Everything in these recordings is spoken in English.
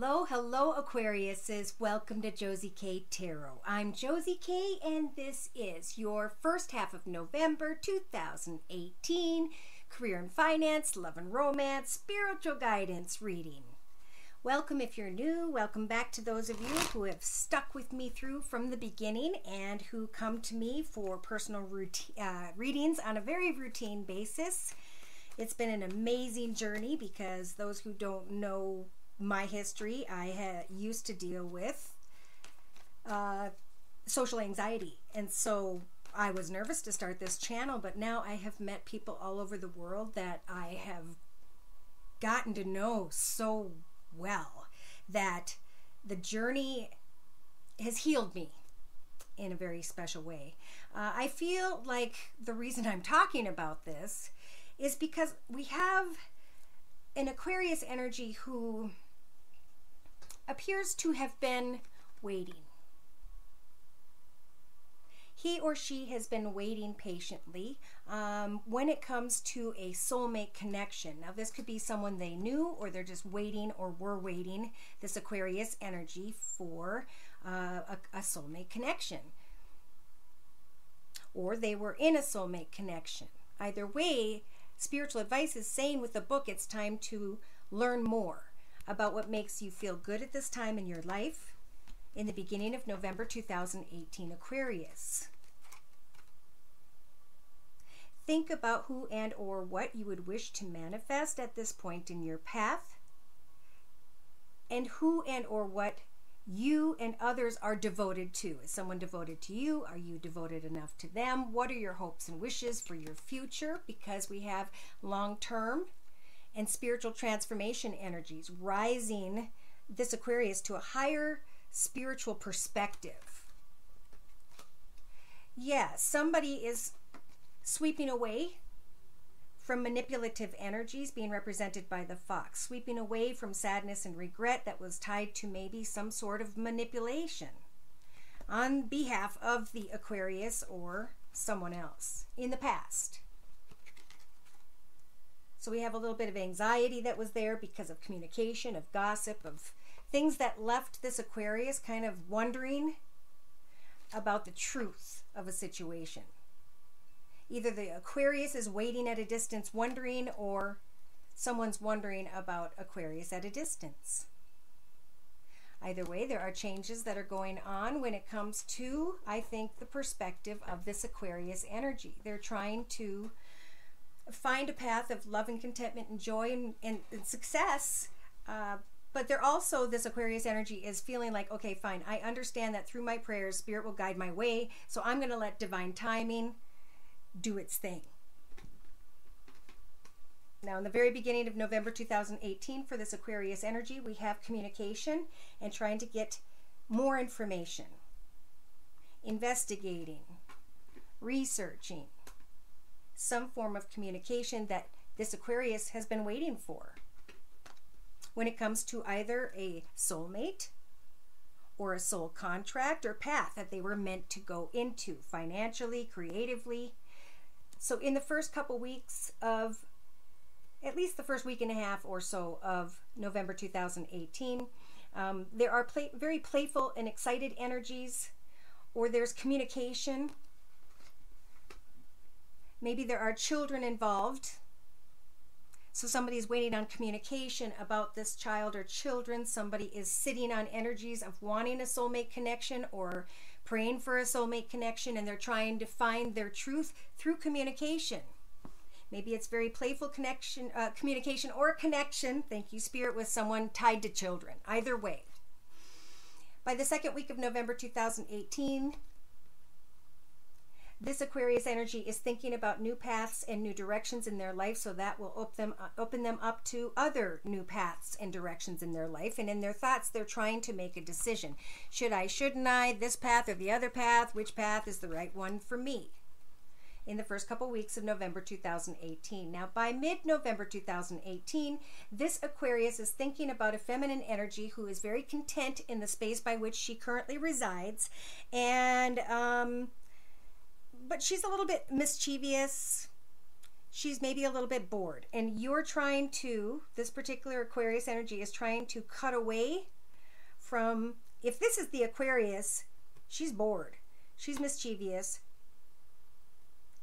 Hello, hello Aquariuses. Welcome to Josie K Tarot. I'm Josie K and this is your first half of November 2018 career and finance, love and romance, spiritual guidance reading. Welcome if you're new. Welcome back to those of you who have stuck with me through from the beginning and who come to me for personal readings on a very routine basis. It's been an amazing journey because those who don't know my history, I used to deal with social anxiety, and so I was nervous to start this channel, but now I have met people all over the world that I have gotten to know so well that the journey has healed me in a very special way. I feel like the reason I'm talking about this is because we have an Aquarius energy who appears to have been waiting. He or she has been waiting patiently when it comes to a soulmate connection. Now, this could be someone they knew, or they're just waiting or were waiting, this Aquarius energy, for a soulmate connection. Or they were in a soulmate connection. Either way, spiritual advice is saying with the book, it's time to learn more about what makes you feel good at this time in your life in the beginning of November 2018, Aquarius. Think about who and or what you would wish to manifest at this point in your path, and who and or what you and others are devoted to. Is someone devoted to you? Are you devoted enough to them? What are your hopes and wishes for your future? Because we have long-term and spiritual transformation energies rising this Aquarius to a higher spiritual perspective. Yeah, somebody is sweeping away from manipulative energies being represented by the fox, sweeping away from sadness and regret that was tied to maybe some sort of manipulation on behalf of the Aquarius or someone else in the past. So we have a little bit of anxiety that was there because of communication, of gossip, of things that left this Aquarius kind of wondering about the truth of a situation. Either the Aquarius is waiting at a distance wondering, or someone's wondering about Aquarius at a distance. Either way, there are changes that are going on when it comes to, I think, the perspective of this Aquarius energy. They're trying to find a path of love and contentment and joy and success, but they're also, this Aquarius energy is feeling like, okay, fine, I understand that through my prayers, Spirit will guide my way, so I'm going to let divine timing do its thing. Now, in the very beginning of November 2018, for this Aquarius energy, we have communication and trying to get more information, investigating, researching, some form of communication that this Aquarius has been waiting for when it comes to either a soulmate or a soul contract or path that they were meant to go into financially, creatively. So in the first couple weeks of, at least the first week and a half or so of November 2018, there are very playful and excited energies, or there's communication. Maybe there are children involved. So somebody's waiting on communication about this child or children. Somebody is sitting on energies of wanting a soulmate connection or praying for a soulmate connection, and they're trying to find their truth through communication. Maybe it's very playful communication or connection, thank you Spirit, with someone tied to children. Either way. By the second week of November 2018, this Aquarius energy is thinking about new paths and new directions in their life, so that will open them up to other new paths and directions in their life. And in their thoughts, they're trying to make a decision. Should I, shouldn't I, this path or the other path? Which path is the right one for me? In the first couple weeks of November 2018. Now, by mid-November 2018, this Aquarius is thinking about a feminine energy who is very content in the space by which she currently resides, and but she's a little bit mischievous. she's maybe a little bit bored, and you're trying to, this particular Aquarius energy is trying to cut away from, if this is the Aquarius, she's bored, she's mischievous.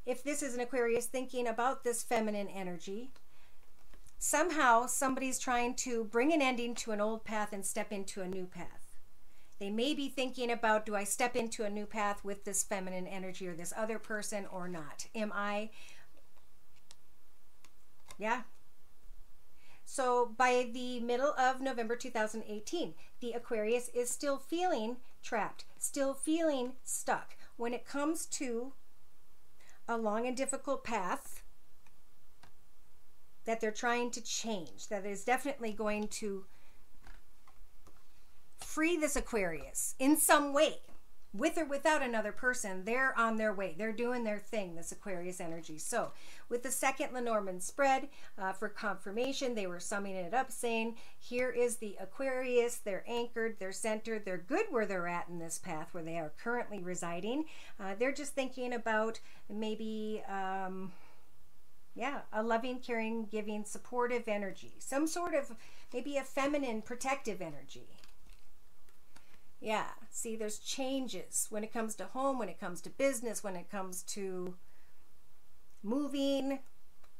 If this is an Aquarius thinking about this feminine energy, somehow somebody's trying to bring an ending to an old path and step into a new path. They may be thinking about, do I step into a new path with this feminine energy or this other person or not? Am I? Yeah. So by the middle of November 2018, the Aquarius is still feeling trapped, still feeling stuck when it comes to a long and difficult path that they're trying to change, that is definitely going to free this Aquarius in some way, with or without another person. They're on their way. They're doing their thing, this Aquarius energy. So with the second Lenormand spread, for confirmation, they were summing it up saying, here is the Aquarius. They're anchored, they're centered, they're good where they're at in this path where they are currently residing. They're just thinking about maybe, yeah, a loving, caring, giving, supportive energy. Some sort of, maybe a feminine, protective energy. Yeah, see, there's changes when it comes to home, when it comes to business, when it comes to moving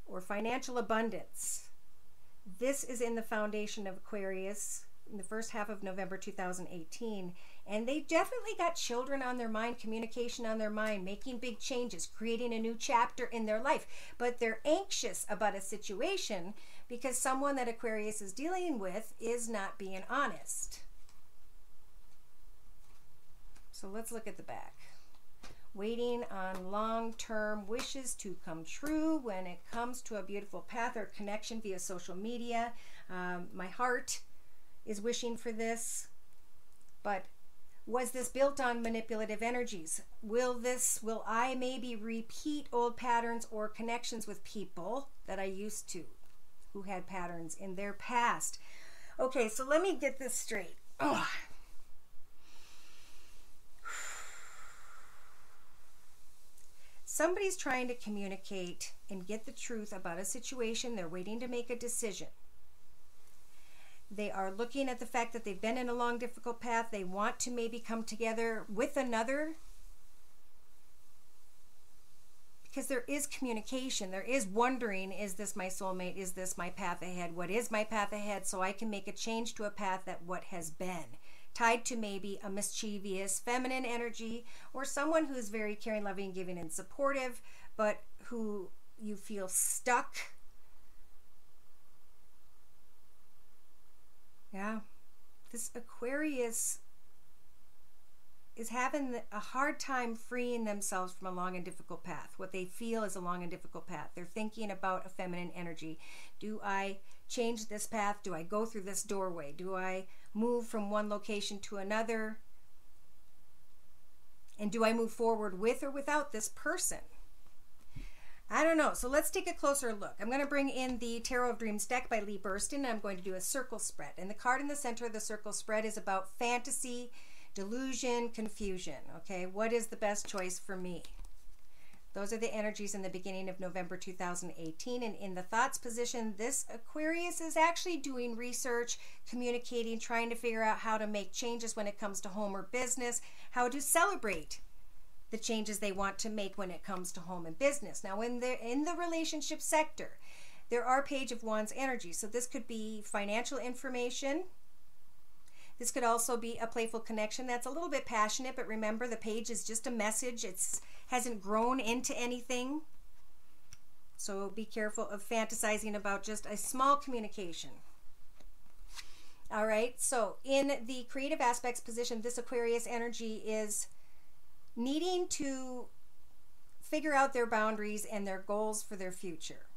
or financial abundance. This is in the foundation of Aquarius in the first half of November 2018. And they definitely got children on their mind, communication on their mind, making big changes, creating a new chapter in their life. But they're anxious about a situation because someone that Aquarius is dealing with is not being honest. So let's look at the back. Waiting on long-term wishes to come true when it comes to a beautiful path or connection via social media. My heart is wishing for this, but was this built on manipulative energies? Will I maybe repeat old patterns or connections with people that I used to, who had patterns in their past? Okay, so let me get this straight. Ugh. Somebody's trying to communicate and get the truth about a situation. They're waiting to make a decision. They are looking at the fact that they've been in a long, difficult path. They want to maybe come together with another, because there is communication. There is wondering, is this my soulmate? Is this my path ahead? What is my path ahead? So I can make a change to a path that what has been. Tied to maybe a mischievous feminine energy, or someone who's very caring, loving, giving, and supportive, but who you feel stuck. Yeah, this Aquarius is having a hard time freeing themselves from a long and difficult path. What they feel is a long and difficult path. They're thinking about a feminine energy. Do I change this path? Do I go through this doorway? Do I move from one location to another? And do I move forward with or without this person? I don't know. So let's take a closer look. I'm going to bring in the Tarot of Dreams deck by Lee Burstyn, and I'm going to do a circle spread. And the card in the center of the circle spread is about fantasy, delusion, confusion. Okay, what is the best choice for me? Those are the energies in the beginning of November 2018. And in the thoughts position, this Aquarius is actually doing research, communicating, trying to figure out how to make changes when it comes to home or business, how to celebrate the changes they want to make when it comes to home and business. Now, in the relationship sector, there are Page of Wands energies. So this could be financial information. This could also be a playful connection that's a little bit passionate, but remember, the page is just a message. It hasn't grown into anything. So be careful of fantasizing about just a small communication. All right, so in the creative aspects position, this Aquarius energy is needing to figure out their boundaries and their goals for their future.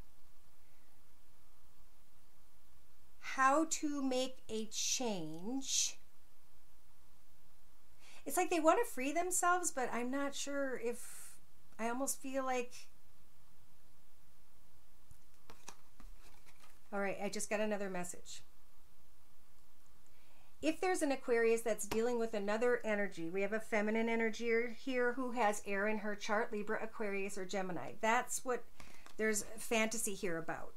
How to make a change. It's like they want to free themselves, but I'm not sure if, I almost feel like, all right, I just got another message. If there's an Aquarius that's dealing with another energy, we have a feminine energy here who has air in her chart, Libra, Aquarius, or Gemini. That's what there's fantasy here about.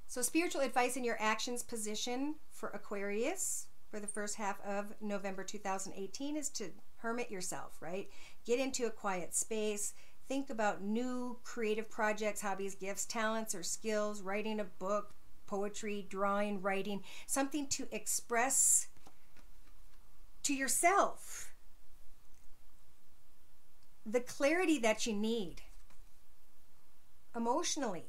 So spiritual advice in your actions position for Aquarius for the first half of November 2018 is to hermit yourself, right? Get into a quiet space. Think about new creative projects, hobbies, gifts, talents, or skills, writing a book, poetry, drawing, writing, something to express to yourself the clarity that you need emotionally.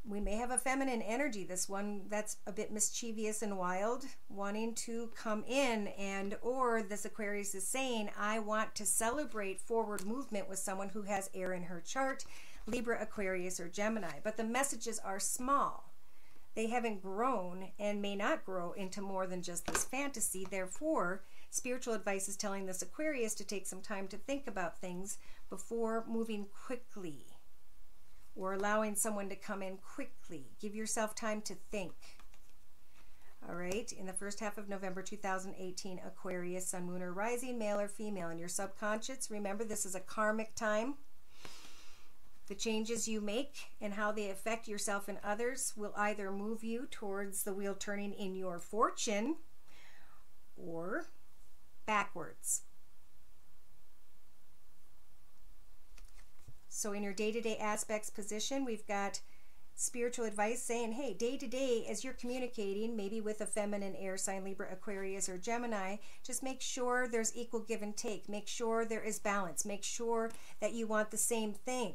We may have a feminine energy, this one that's a bit mischievous and wild, wanting to come in, and or this Aquarius is saying, I want to celebrate forward movement with someone who has air in her chart, Libra, Aquarius, or Gemini. But the messages are small. They haven't grown and may not grow into more than just this fantasy. Therefore, spiritual advice is telling this Aquarius to take some time to think about things before moving quickly, or allowing someone to come in quickly. Give yourself time to think. All right, in the first half of November 2018, Aquarius, Sun, Moon, or Rising, male or female. In your subconscious, remember this is a karmic time. The changes you make and how they affect yourself and others will either move you towards the wheel turning in your fortune or backwards. So in your day-to-day aspects position, we've got spiritual advice saying, hey, day-to-day as you're communicating, maybe with a feminine air sign, Libra, Aquarius, or Gemini, just make sure there's equal give and take. Make sure there is balance. Make sure that you want the same thing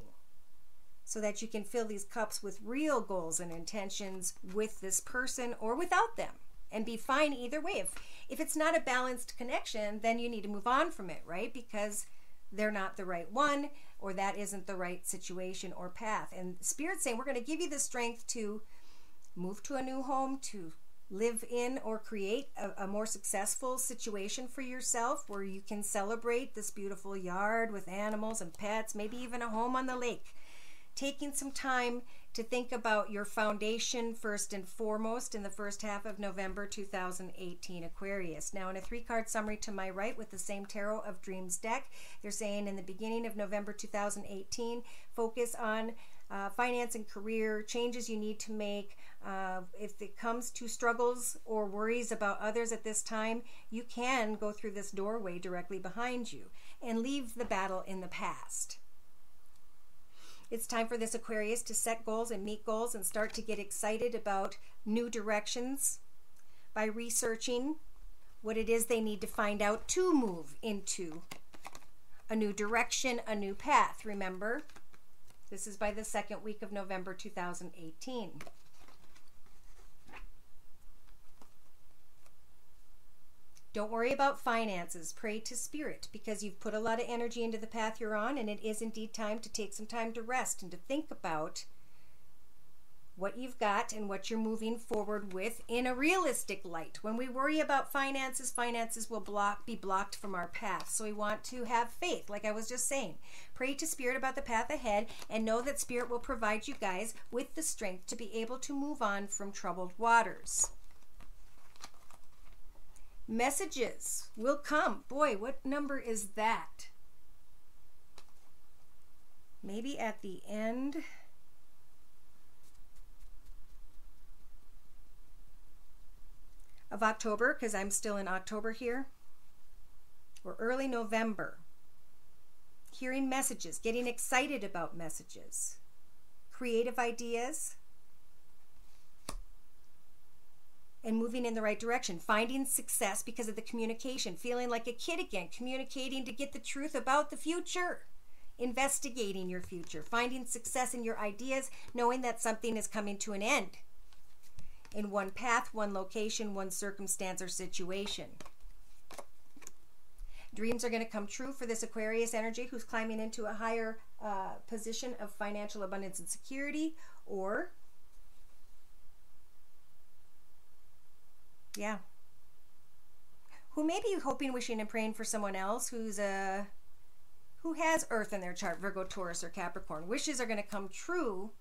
so that you can fill these cups with real goals and intentions with this person or without them, and be fine either way. If it's not a balanced connection, then you need to move on from it, right? Because they're not the right one, or that isn't the right situation or path. And Spirit's saying, we're going to give you the strength to move to a new home, to live in or create a more successful situation for yourself where you can celebrate this beautiful yard with animals and pets, maybe even a home on the lake. Taking some time to think about your foundation first and foremost in the first half of November 2018, Aquarius. Now in a 3-card summary to my right with the same Tarot of Dreams deck, they're saying in the beginning of November 2018, focus on finance and career, changes you need to make. If it comes to struggles or worries about others at this time, you can go through this doorway directly behind you and leave the battle in the past. It's time for this Aquarius to set goals and meet goals and start to get excited about new directions by researching what it is they need to find out to move into a new direction, a new path. Remember, this is by the second week of November 2018. Don't worry about finances. Pray to Spirit, because you've put a lot of energy into the path you're on, and it is indeed time to take some time to rest and to think about what you've got and what you're moving forward with in a realistic light. When we worry about finances, finances will be blocked from our path. So we want to have faith, like I was just saying. Pray to Spirit about the path ahead and know that Spirit will provide you guys with the strength to be able to move on from troubled waters. Messages will come. Boy, what number is that? Maybe at the end. Of October, because I'm still in October here. Or early November. Hearing messages, getting excited about messages. Creative ideas. And moving in the right direction, finding success because of the communication, feeling like a kid again, communicating to get the truth about the future, investigating your future, finding success in your ideas, knowing that something is coming to an end in one path, one location, one circumstance or situation. Dreams are going to come true for this Aquarius energy who's climbing into a higher position of financial abundance and security, or who may be hoping, wishing, and praying for someone else who has Earth in their chart, Virgo, Taurus, or Capricorn. Wishes are going to come true.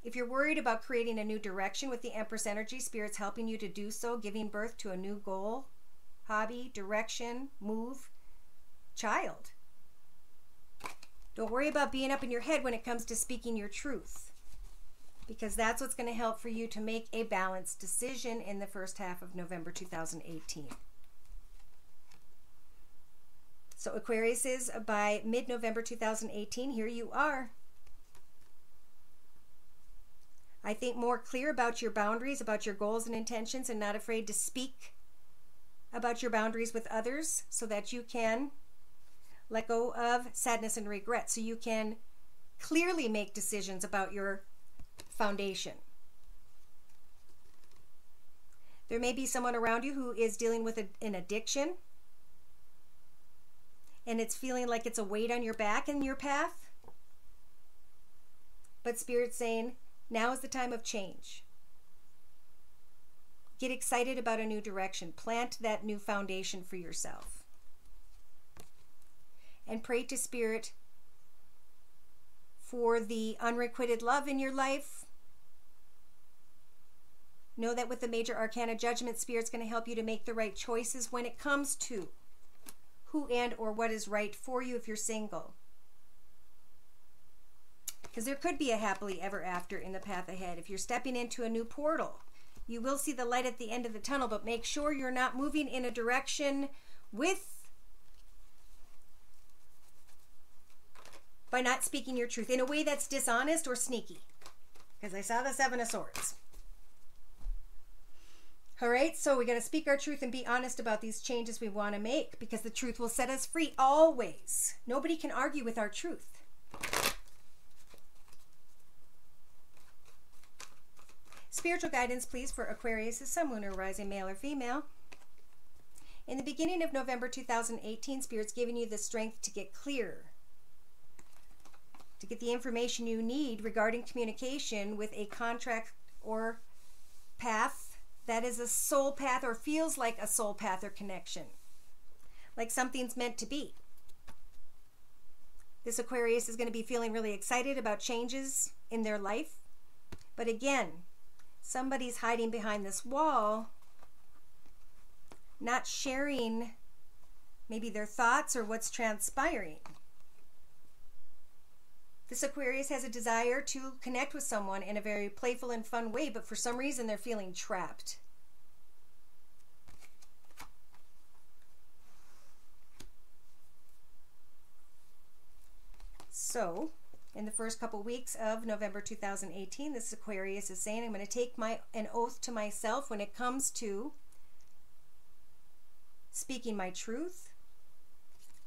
If you're worried about creating a new direction with the Empress energy, Spirit's helping you to do so, giving birth to a new goal, hobby, direction, move, child. Don't worry about being up in your head when it comes to speaking your truth, because that's what's going to help for you to make a balanced decision in the first half of November 2018. So Aquarius is by mid-November 2018, here you are. I think more clear about your boundaries, about your goals and intentions, and not afraid to speak about your boundaries with others so that you can let go of sadness and regret, so you can clearly make decisions about your foundation. There may be someone around you who is dealing with an addiction, and it's feeling like it's a weight on your back in your path. But Spirit's saying, now is the time of change. Get excited about a new direction. Plant that new foundation for yourself. And pray to Spirit for the unrequited love in your life. Know that with the major arcana judgment, Spirit's going to help you to make the right choices when it comes to who and or what is right for you if you're single. Because there could be a happily ever after in the path ahead. If you're stepping into a new portal, you will see the light at the end of the tunnel, but make sure you're not moving in a direction by not speaking your truth in a way that's dishonest or sneaky. Because I saw the Seven of Swords. All right, so we got to speak our truth and be honest about these changes we want to make, because the truth will set us free always. Nobody can argue with our truth. Spiritual guidance, please, for Aquarius' Sun, Moon, or Rising, male or female. In the beginning of November 2018, Spirit's giving you the strength to get clear, to get the information you need regarding communication with a contract or path that is a soul path or feels like a soul path or connection, like something's meant to be. This Aquarius is going to be feeling really excited about changes in their life. But again, somebody's hiding behind this wall, not sharing maybe their thoughts or what's transpiring. This Aquarius has a desire to connect with someone in a very playful and fun way, but for some reason they're feeling trapped. So, in the first couple weeks of November 2018, this Aquarius is saying, I'm going to take an oath to myself when it comes to speaking my truth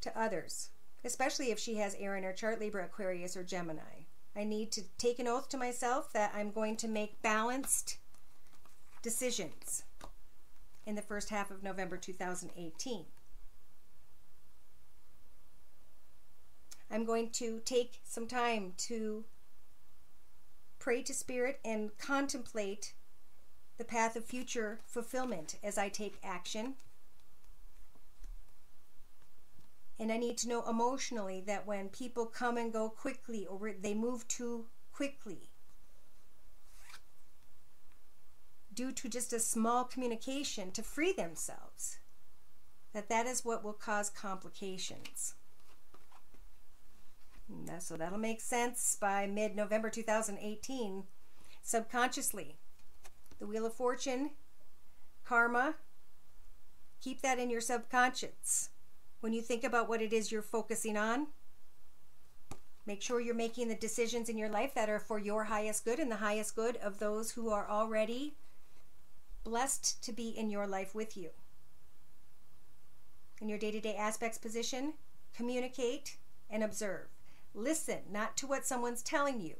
to others, especially if she has air in her chart, Libra, Aquarius, or Gemini. I need to take an oath to myself that I'm going to make balanced decisions in the first half of November 2018. I'm going to take some time to pray to Spirit and contemplate the path of future fulfillment as I take action. And I need to know emotionally that when people come and go quickly or they move too quickly due to just a small communication to free themselves, that is what will cause complications. So that'll make sense by mid-November 2018. Subconsciously, the Wheel of Fortune, karma, keep that in your subconscious. When you think about what it is you're focusing on, make sure you're making the decisions in your life that are for your highest good and the highest good of those who are already blessed to be in your life with you. In your day-to-day aspects position, communicate and observe. Listen, not to what someone's telling you,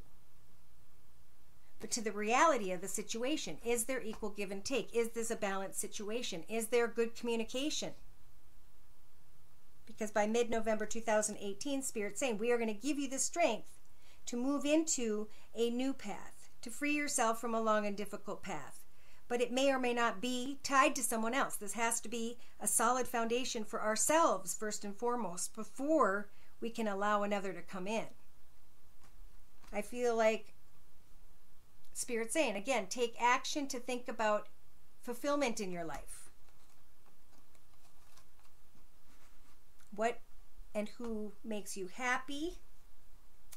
but to the reality of the situation. Is there equal give and take? Is this a balanced situation? Is there good communication? Because by mid-November 2018, Spirit's saying, we are going to give you the strength to move into a new path, to free yourself from a long and difficult path. But it may or may not be tied to someone else. This has to be a solid foundation for ourselves, first and foremost, before we can allow another to come in. I feel like Spirit's saying, again, take action to think about fulfillment in your life. What and who makes you happy?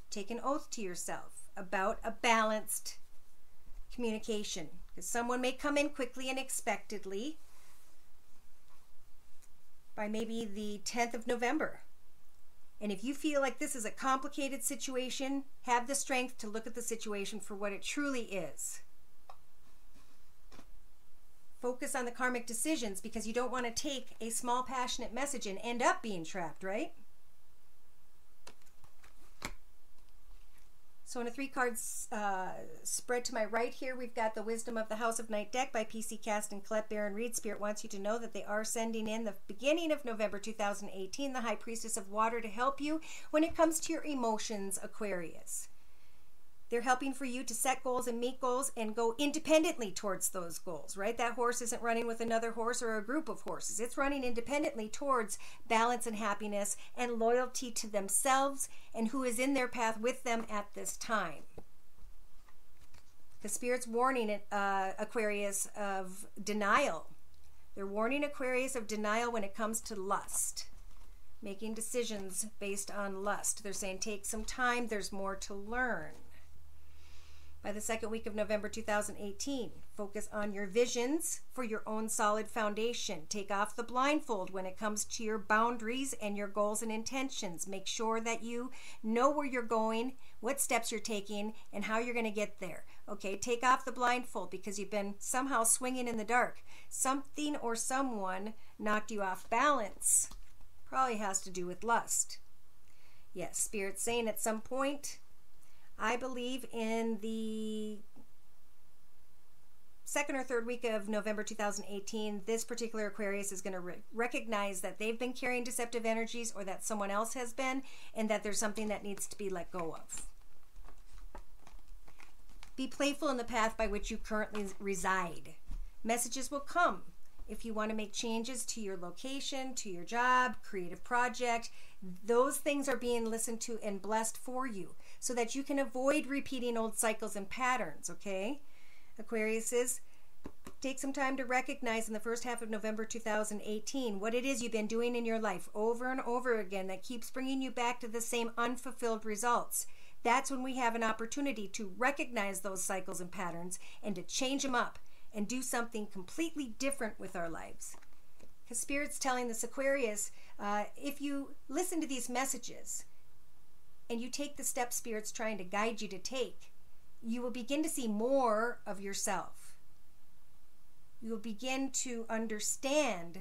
Take an oath to yourself about a balanced communication, because someone may come in quickly and unexpectedly by maybe the 10th of November. And if you feel like this is a complicated situation, have the strength to look at the situation for what it truly is. Focus on the karmic decisions, because you don't want to take a small passionate message and end up being trapped, right? So in a 3-card spread to my right here, we've got the Wisdom of the House of Night deck by P.C. Cast and Colette Baron Reed. Spirit wants you to know that they are sending in the beginning of November 2018, the High Priestess of Water, to help you when it comes to your emotions, Aquarius. They're helping for you to set goals and meet goals and go independently towards those goals, right? That horse isn't running with another horse or a group of horses. It's running independently towards balance and happiness and loyalty to themselves and who is in their path with them at this time. The Spirit's warning Aquarius of denial. They're warning Aquarius of denial when it comes to lust, making decisions based on lust. They're saying take some time, there's more to learn. By the second week of November 2018, focus on your visions for your own solid foundation. Take off the blindfold when it comes to your boundaries and your goals and intentions. Make sure that you know where you're going, what steps you're taking, and how you're going to get there. Okay, take off the blindfold because you've been somehow swinging in the dark. Something or someone knocked you off balance. Probably has to do with lust. Yes, Spirit's saying at some point, I believe in the second or third week of November 2018, this particular Aquarius is going to recognize that they've been carrying deceptive energies, or that someone else has been, and that there's something that needs to be let go of. Be playful in the path by which you currently reside. Messages will come if you want to make changes to your location, to your job, creative project. Those things are being listened to and blessed for you, so that you can avoid repeating old cycles and patterns, okay? Aquariuses, take some time to recognize in the first half of November 2018 what it is you've been doing in your life over and over again that keeps bringing you back to the same unfulfilled results. That's when we have an opportunity to recognize those cycles and patterns and to change them up and do something completely different with our lives. Because Spirit's telling this Aquarius, if you listen to these messages and you take the steps Spirit's trying to guide you to take, you will begin to see more of yourself. You will begin to understand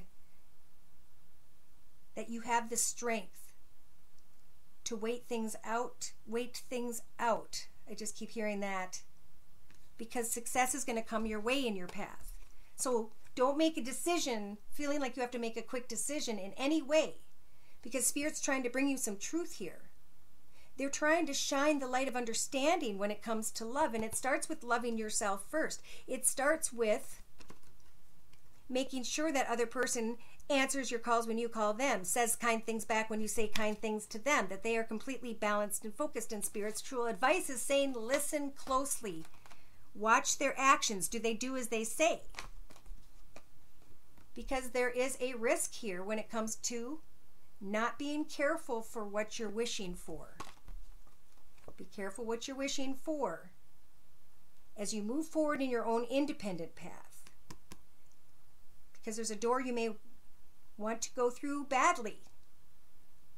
that you have the strength to wait things out. I just keep hearing that, because success is going to come your way in your path. So don't make a decision feeling like you have to make a quick decision in any way, because Spirit's trying to bring you some truth here. They're trying to shine the light of understanding when it comes to love, and it starts with loving yourself first. It starts with making sure that other person answers your calls when you call them, says kind things back when you say kind things to them, that they are completely balanced and focused in Spirit's true advice is saying listen closely. Watch their actions. Do they do as they say? Because there is a risk here when it comes to not being careful for what you're wishing for. Be careful what you're wishing for as you move forward in your own independent path. Because there's a door you may want to go through badly.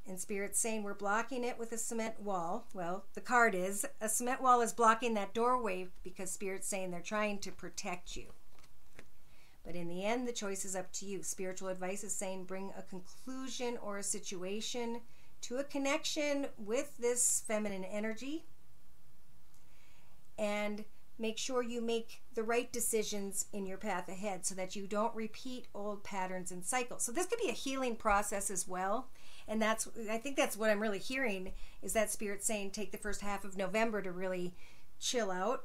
And Spirit's saying we're blocking it with a cement wall. Well, the card is a cement wall is blocking that doorway, because Spirit's saying they're trying to protect you. But in the end, the choice is up to you. Spiritual advice is saying bring a conclusion or a situation to a connection with this feminine energy, and make sure you make the right decisions in your path ahead so that you don't repeat old patterns and cycles. So this could be a healing process as well. And I think that's what I'm really hearing, is that Spirit saying take the first half of November to really chill out,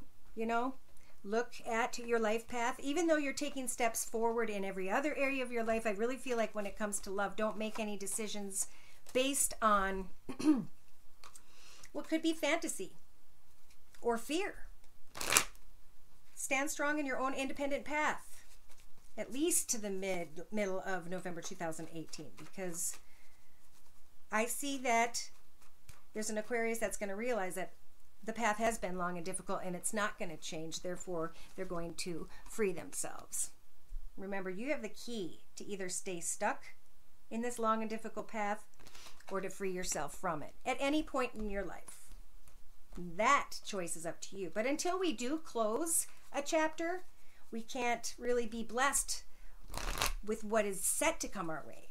look at your life path. Even though you're taking steps forward in every other area of your life, I really feel like when it comes to love, don't make any decisions based on what could be fantasy or fear. Stand strong in your own independent path, at least to the middle of November 2018, because I see that There's an Aquarius that's going to realize that the path has been long and difficult and it's not going to change. Therefore, they're going to free themselves. Remember, you have the key to either stay stuck in this long and difficult path or to free yourself from it at any point in your life. That choice is up to you. But until we do close a chapter, we can't really be blessed with what is set to come our way,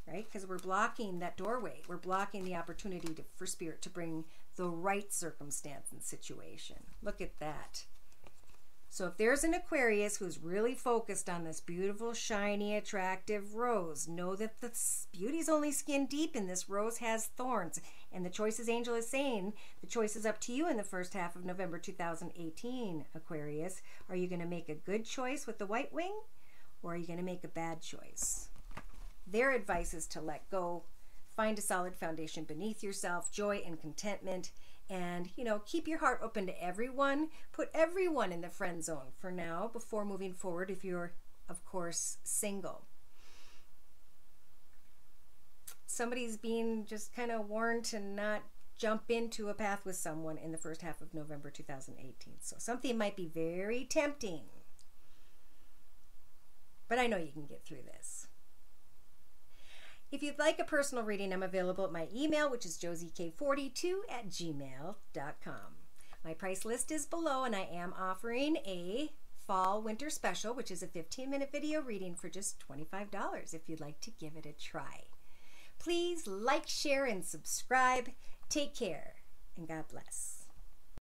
right? Because we're blocking that doorway. We're blocking the opportunity for Spirit to bring the right circumstance and situation. Look at that. So if there's an Aquarius who's really focused on this beautiful, shiny, attractive rose, know that the beauty's only skin deep and this rose has thorns. And the Choices Angel is saying the choice is up to you in the first half of November 2018, Aquarius. Are you going to make a good choice with the white wing, or are you going to make a bad choice? Their advice is to let go, find a solid foundation beneath yourself, joy and contentment, and, keep your heart open to everyone. Put everyone in the friend zone for now before moving forward if you're, of course, single. Somebody's being just kind of warned to not jump into a path with someone in the first half of November 2018. So something might be very tempting. But I know you can get through this. If you'd like a personal reading, I'm available at my email, which is josiek42@gmail.com. My price list is below, and I am offering a fall-winter special, which is a 15-minute video reading for just $25 if you'd like to give it a try. Please like, share, and subscribe. Take care, and God bless.